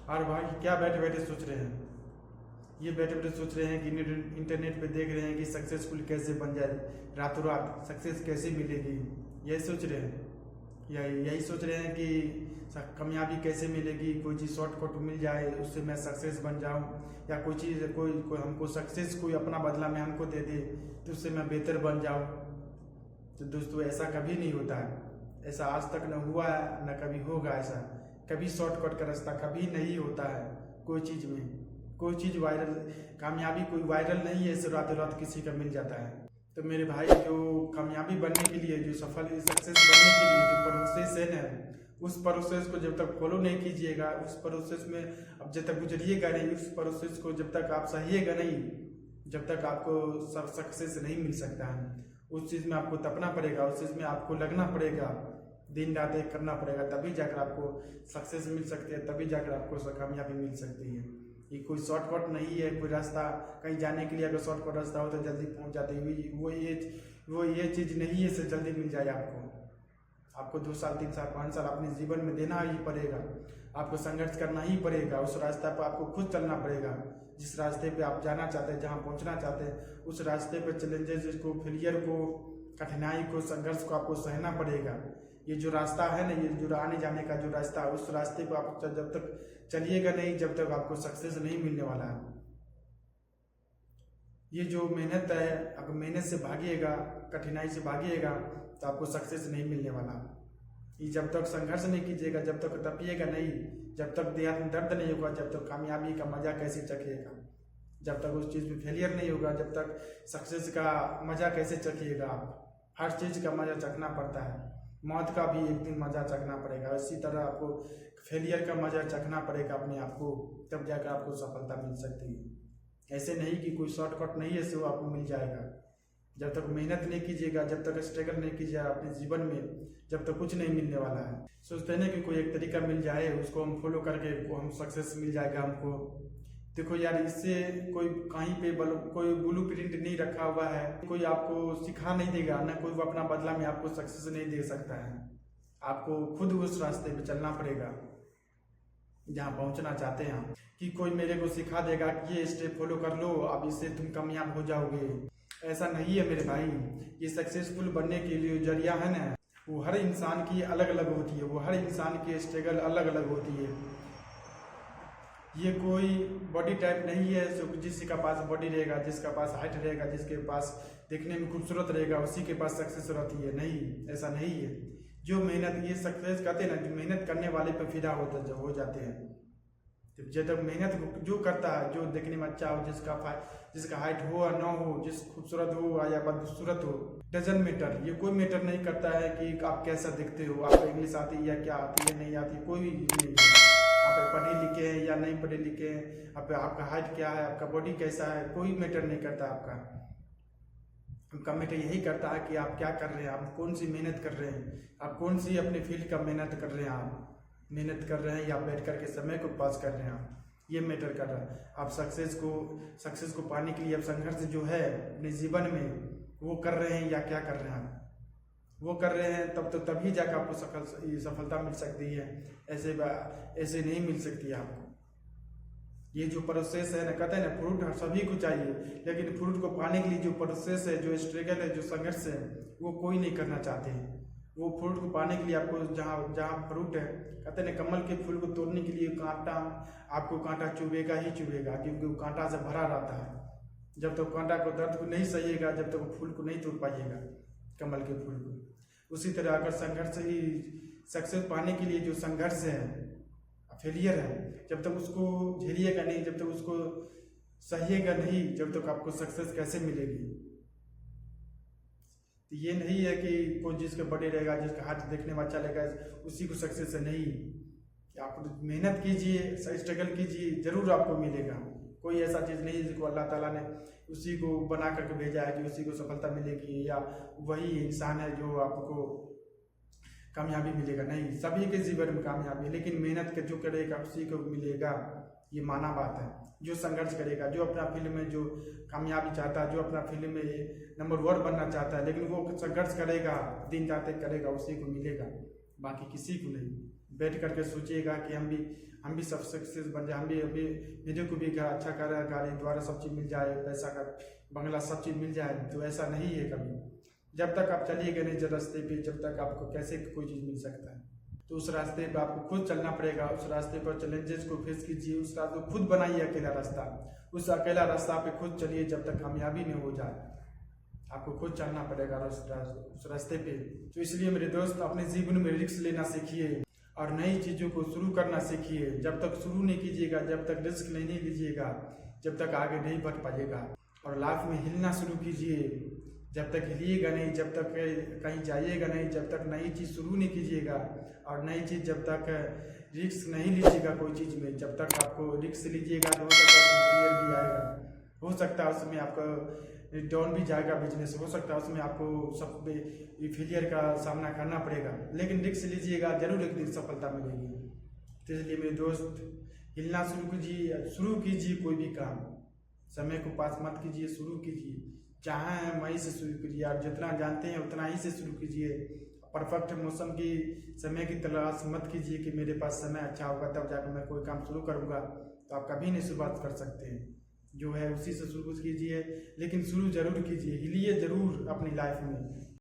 और भाई क्या बैठे बैठे सोच रहे हैं? ये बैठे बैठे सोच रहे हैं कि इंटरनेट पे देख रहे हैं कि सक्सेसफुल कैसे बन जाए, रातों रात सक्सेस कैसे मिलेगी, यही सोच रहे हैं। या यही सोच रहे हैं कि कामयाबी कैसे मिलेगी, कोई चीज़ शॉर्टकट मिल जाए उससे मैं सक्सेस बन जाऊं, या कोई चीज़ कोई हमको सक्सेस कोई अपना बदला में हमको दे दे तो उससे मैं बेहतर बन जाऊं। तो दोस्तों ऐसा कभी नहीं होता है, ऐसा आज तक न हुआ है न कभी होगा। ऐसा कभी शॉर्टकट का रास्ता कभी नहीं होता है कोई चीज़ में। कोई चीज़ वायरल, कामयाबी कोई वायरल नहीं है इसे रातों रात किसी का मिल जाता है। तो मेरे भाई जो कामयाबी बनने के लिए, जो सफल सक्सेस बनने के लिए जो प्रोसेस है ना, उस प्रोसेस को जब तक फॉलो नहीं कीजिएगा, उस प्रोसेस में अब जब तक गुजरिएगा नहीं, उस प्रोसेस को जब तक आप सहिएगा नहीं, जब तक आपको सक्सेस नहीं मिल सकता है। उस चीज़ में आपको तपना पड़ेगा, उस चीज़ में आपको लगना पड़ेगा, दिन रात एक करना पड़ेगा, तभी जाकर आपको सक्सेस मिल सकती है, तभी जाकर आपको कामयाबी मिल सकती है। ये कोई शॉर्टकट नहीं है, कोई रास्ता कहीं जाने के लिए अगर शॉर्टकट रास्ता हो तो जल्दी पहुंच जाते हैं, वो ये चीज़ नहीं है से जल्दी मिल जाए आपको 2 साल 3 साल 5 साल अपने जीवन में देना ही पड़ेगा, आपको संघर्ष करना ही पड़ेगा, उस रास्ते पर आपको खुद चलना पड़ेगा। जिस रास्ते पे आप जाना चाहते हैं, जहाँ पहुँचना चाहते हैं, उस रास्ते पर चैलेंजेस को, फेलियर को, कठिनाई को, संघर्ष को आपको सहना पड़ेगा। ये जो रास्ता है ना, ये जो आने जाने का जो रास्ता है, उस रास्ते पर आप जब तक चलिएगा नहीं, जब तक आपको सक्सेस नहीं मिलने वाला है। ये जो मेहनत है, अगर मेहनत से भागिएगा, कठिनाई से भागिएगा तो आपको सक्सेस नहीं मिलने वाला। ये जब तक संघर्ष नहीं कीजिएगा, जब तक तपिएगा नहीं, जब तक देह में दर्द नहीं होगा, जब तक कामयाबी का मजा कैसे चखिएगा, जब तक उस चीज़ में फेलियर नहीं होगा, जब तक सक्सेस का मजा कैसे चखिएगा। आप हर चीज़ का मजा चखना पड़ता है, मौत का भी एक दिन मजा चखना पड़ेगा, इसी तरह आपको फेलियर का मजा चखना पड़ेगा अपने आप को, तब जाकर आपको सफलता मिल सकती है। ऐसे नहीं कि कोई शॉर्टकट नहीं है से वो आपको मिल जाएगा। जब तक मेहनत नहीं कीजिएगा, जब तक स्ट्रगल नहीं कीजिएगा अपने जीवन में, जब तक कुछ नहीं मिलने वाला है। सोचते हैं ना कि कोई एक तरीका मिल जाए, उसको हम फॉलो करके हम सक्सेस मिल जाएगा हमको। देखो यार, इससे कोई कहीं पे कोई ब्लूप्रिंट नहीं रखा हुआ है, कोई आपको सिखा नहीं देगा ना, कोई अपना बदला में आपको सक्सेस नहीं दे सकता है। आपको खुद उस रास्ते पे चलना पड़ेगा जहाँ पहुँचना चाहते हैं। कि कोई मेरे को सिखा देगा कि ये स्टेप फॉलो कर लो, अब इससे तुम कामयाब हो जाओगे, ऐसा नहीं है मेरे भाई। ये सक्सेसफुल बनने के लिए जरिया है ना, वो हर इंसान की अलग अलग होती है, वो हर इंसान की स्ट्रगल अलग अलग होती है। ये कोई बॉडी टाइप नहीं है जो जिसके पास बॉडी रहेगा, जिसका पास हाइट रहेगा, जिसके पास देखने में खूबसूरत रहेगा, उसी के पास सक्सेस रहती है। नहीं, ऐसा नहीं है। जो मेहनत, ये सक्सेस कहते हैं ना, जो मेहनत करने वाले पे फिदा हो जाते हैं। जब मेहनत जो करता है, जो देखने में अच्छा हो, जिसका हाइट हो या ना हो, जिस खूबसूरत हो या बदसूरत हो, डजन मैटर। ये कोई मैटर नहीं करता है कि आप कैसा दिखते हो, आपको इंग्लिश आती है या क्या आती है नहीं आती, कोई भी नहीं। आप पढ़े लिखे हैं या नहीं पढ़े लिखे हैं, आपका हाइट क्या है, आपका बॉडी कैसा है, कोई मैटर नहीं करता आपका मैटर यही करता है कि आप क्या कर रहे हैं, आप कौन सी मेहनत कर रहे हैं, आप कौन सी अपने फील्ड का मेहनत कर रहे हैं, आप मेहनत कर रहे हैं या बैठ करके समय को पास कर रहे हैं, आप ये मैटर कर रहा है। आप सक्सेस को पाने के लिए आप संघर्ष जो है अपने जीवन में वो कर रहे हैं या क्या कर रहे हैं, वो कर रहे हैं, तभी जाकर आपको सफलता मिल सकती है। ऐसे नहीं मिल सकती है आपको। ये जो प्रोसेस है ना, कहते हैं ना, फ्रूट सभी को चाहिए, लेकिन फ्रूट को पाने के लिए जो प्रोसेस है, जो स्ट्रगल है, जो संघर्ष है, वो कोई नहीं करना चाहते हैं। वो फ्रूट को पाने के लिए आपको जहाँ फ्रूट है, कहते हैं ना, कमल के फूल को तोड़ने के लिए आपको कांटा चुभेगा ही चुभेगा, क्योंकि वो कांटा से भरा रहता है। जब तक कांटा को दर्द को नहीं सहिएगा, जब तक फूल को नहीं तोड़ पाइएगा, कमल के फूल को। उसी तरह अगर संघर्ष ही सक्सेस पाने के लिए जो संघर्ष है, फेलियर है, जब तक उसको झेलिएगा नहीं, जब तक उसको सहिएगा नहीं, जब तक आपको सक्सेस कैसे मिलेगी। तो ये नहीं है कि कोई जिसका बॉडी रहेगा, जिसका हाथ देखने में अच्छा लगेगा, उसी को सक्सेस है। नहीं, आप मेहनत कीजिए, स्ट्रगल कीजिए, जरूर आपको मिलेगा। कोई ऐसा चीज़ नहीं जिसको अल्लाह ताला ने उसी को बना करके भेजा है कि उसी को सफलता मिलेगी, या वही इंसान है जो आपको कामयाबी मिलेगा। नहीं, सभी के जीवन में कामयाबी है, लेकिन मेहनत के जो करेगा उसी को मिलेगा, ये माना बात है। जो संघर्ष करेगा, जो अपना फील्ड में जो कामयाबी चाहता है, जो अपना फील्ड में नंबर 1 बनना चाहता है, लेकिन वो संघर्ष करेगा, दिन रात करेगा, उसी को मिलेगा, बाकी किसी को नहीं। बैठ करके सोचिएगा कि हम भी सब सक्सेस बन जाए, हम भी अभी मेरे को भी अच्छा घर गाड़ी द्वारा सब चीज़ मिल जाए, पैसा का बंगला सब चीज़ मिल जाए, तो ऐसा नहीं है कभी। जब तक आप चलिएगा नहीं जो रास्ते पे, जब तक आपको कैसे कोई चीज़ मिल सकता है। तो उस रास्ते पे आपको खुद चलना पड़ेगा, उस रास्ते पर चैलेंजेस को फेस कीजिए, उस रास्ते को खुद बनाइए अकेला रास्ता, उस अकेला रास्ता पे खुद चलिए जब तक कामयाबी नहीं हो जाए। आपको खुद चलना पड़ेगा उस रास्ते पे। तो इसलिए मेरे दोस्त, अपने जीवन में रिस्क लेना सीखिए और नई चीज़ों को शुरू करना सीखिए। जब तक शुरू नहीं कीजिएगा, जब तक रिस्क नहीं लीजिएगा, जब तक आगे नहीं बढ़ पाइएगा। और लाइफ में हिलना शुरू कीजिए, जब तक हिलिएगा नहीं, जब तक कहीं जाइएगा नहीं, जब तक नई चीज़ शुरू नहीं कीजिएगा और नई चीज़ जब तक रिस्क नहीं लीजिएगा कोई चीज़ में, जब तक आपको रिस्क लीजिएगा तो हो सकता है फेलियर भी आएगा, हो सकता है उसमें आपका डाउन भी जाएगा बिजनेस, हो सकता है उसमें आपको सब फेलियर का सामना करना पड़ेगा, लेकिन रिस्क लीजिएगा जरूर एक दिन सफलता मिलेगी। तो इसलिए मेरे दोस्त, हिलना शुरू कीजिए कोई भी काम, समय को पास मत कीजिए, शुरू कीजिए। चाहे मई से शुरू कीजिए, आप जितना जानते हैं उतना ही से शुरू कीजिए। परफेक्ट मौसम की समय की तलाश मत कीजिए कि मेरे पास समय अच्छा होगा तब जाकर मैं कोई काम शुरू करूँगा, तो आप कभी नहीं शुरुआत कर सकते हैं। जो है उसी से शुरू कीजिए, लेकिन शुरू जरूर कीजिए, हिलिए जरूर अपनी लाइफ में।